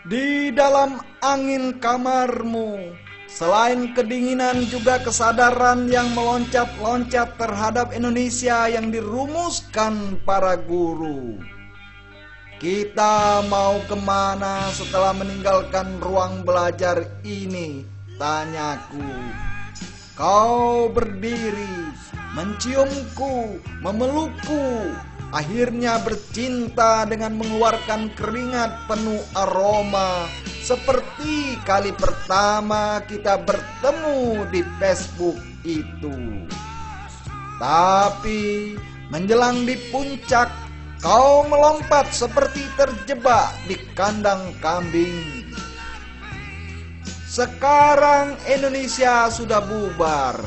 Di dalam angin kamarmu, selain kedinginan juga kesadaran yang meloncat-loncat terhadap Indonesia yang dirumuskan para guru. Kita mau kemana setelah meninggalkan ruang belajar ini? Tanyaku. Kau berdiri, menciumku, memelukku, akhirnya bercinta dengan mengeluarkan keringat penuh aroma, seperti kali pertama kita bertemu di Facebook itu. Tapi menjelang di puncak, kau melompat seperti terjebak di kandang kambing. Sekarang Indonesia sudah bubar.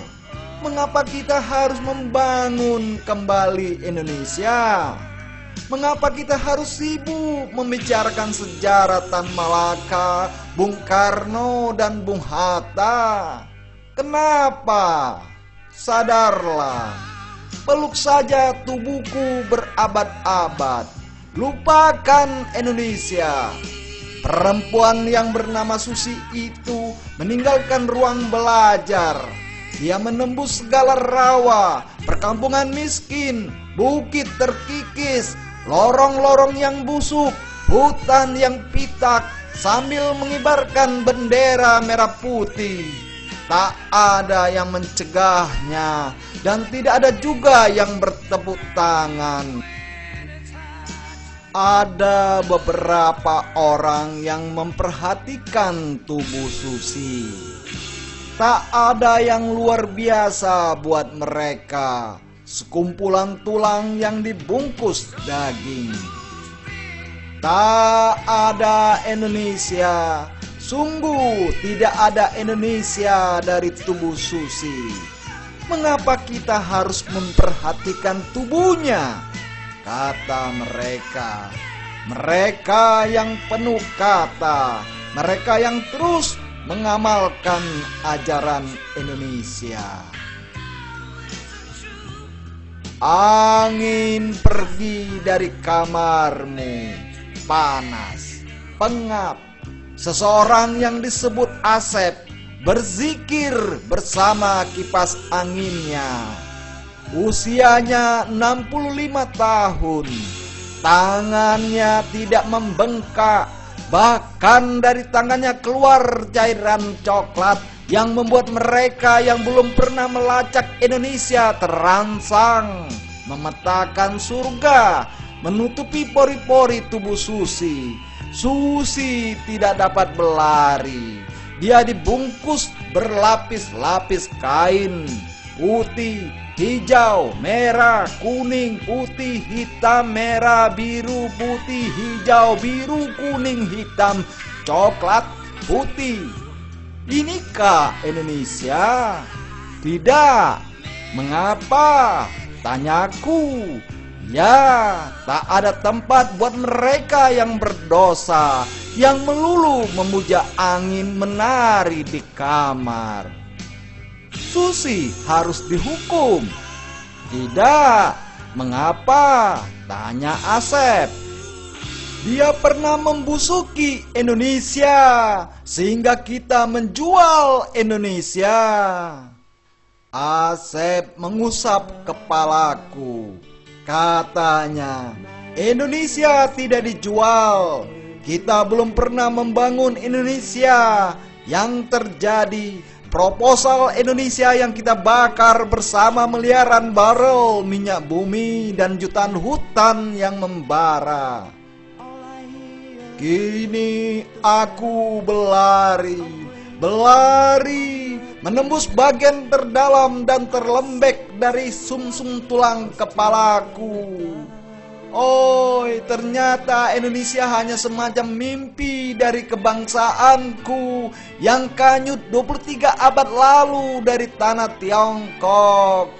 Mengapa kita harus membangun kembali Indonesia? Mengapa kita harus sibuk membicarakan sejarah Tan Malaka, Bung Karno, dan Bung Hatta? Kenapa? Sadarlah. Peluk saja tubuhku berabad-abad. Lupakan Indonesia. Perempuan yang bernama Susi itu meninggalkan ruang belajar. Dia menembus segala rawa, perkampungan miskin, bukit terkikis, lorong-lorong yang busuk, hutan yang pitak, sambil mengibarkan bendera merah putih. Tak ada yang mencegahnya, dan tidak ada juga yang bertepuk tangan. Ada beberapa orang yang memperhatikan tubuh Susi. Tak ada yang luar biasa buat mereka. Sekumpulan tulang yang dibungkus daging. Tak ada Indonesia. Sungguh tidak ada Indonesia dari tubuh Susi. Mengapa kita harus memperhatikan tubuhnya? Kata mereka. Mereka yang penuh kata. Mereka yang terus mengamalkan ajaran Indonesia. Angin pergi dari kamarmu, panas, pengap. Seseorang yang disebut Asep berzikir bersama kipas anginnya. Usianya 65 tahun. Tangannya tidak membengkak. Bahkan dari tangannya keluar cairan coklat yang membuat mereka yang belum pernah melacak Indonesia terangsang. Memetakan surga, menutupi pori-pori tubuh Susi. Susi tidak dapat berlari. Dia dibungkus berlapis-lapis kain putih, hijau, merah, kuning, putih, hitam, merah, biru, putih, hijau, biru, kuning, hitam, coklat, putih. Inikah Indonesia? Tidak. Mengapa? Tanyaku. Ya, tak ada tempat buat mereka yang berdosa, yang melulu memuja angin menari di kamar. Susi harus dihukum. Tidak. Mengapa? Tanya Asep. Dia pernah membusuki Indonesia sehingga kita menjual Indonesia. Asep mengusap kepalaku. Katanya, Indonesia tidak dijual. Kita belum pernah membangun Indonesia. Yang terjadi, proposal Indonesia yang kita bakar bersama miliaran barel minyak bumi dan jutaan hutan yang membara. Kini aku berlari, menembus bagian terdalam dan terlembek dari sumsum tulang kepalaku. Oi, ternyata Indonesia hanya semacam mimpi dari kebangsaanku yang kanyut 23 abad lalu dari tanah Tiongkok.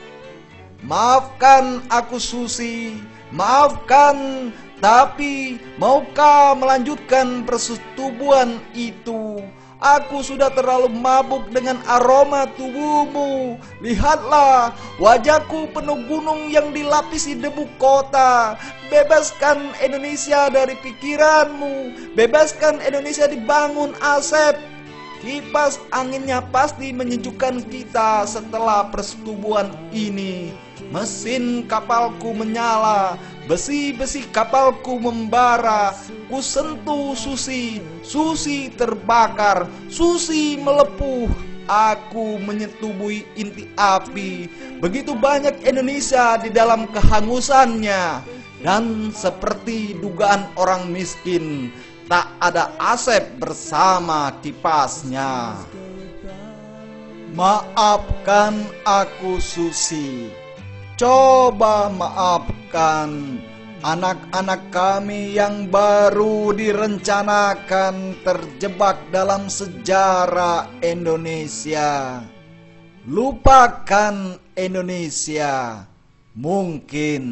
Maafkan aku Susi, maafkan, tapi maukah melanjutkan persetubuhan itu? Aku sudah terlalu mabuk dengan aroma tubuhmu. Lihatlah, wajahku penuh gunung yang dilapisi debu kota. Bebaskan Indonesia dari pikiranmu. Bebaskan Indonesia dibangun, Asep. Kipas anginnya pasti menyejukkan kita setelah persetubuhan ini. Mesin kapalku menyala, besi-besi kapalku membara. Ku sentuh Susi, Susi terbakar, Susi melepuh. Aku menyetubuhi inti api. Begitu banyak Indonesia di dalam kehangusannya. Dan seperti dugaan orang miskin, tak ada Asep bersama kipasnya. Maafkan aku, Susi. Coba maafkan anak-anak kami yang baru direncanakan terjebak dalam sejarah Indonesia. Lupakan Indonesia. Mungkin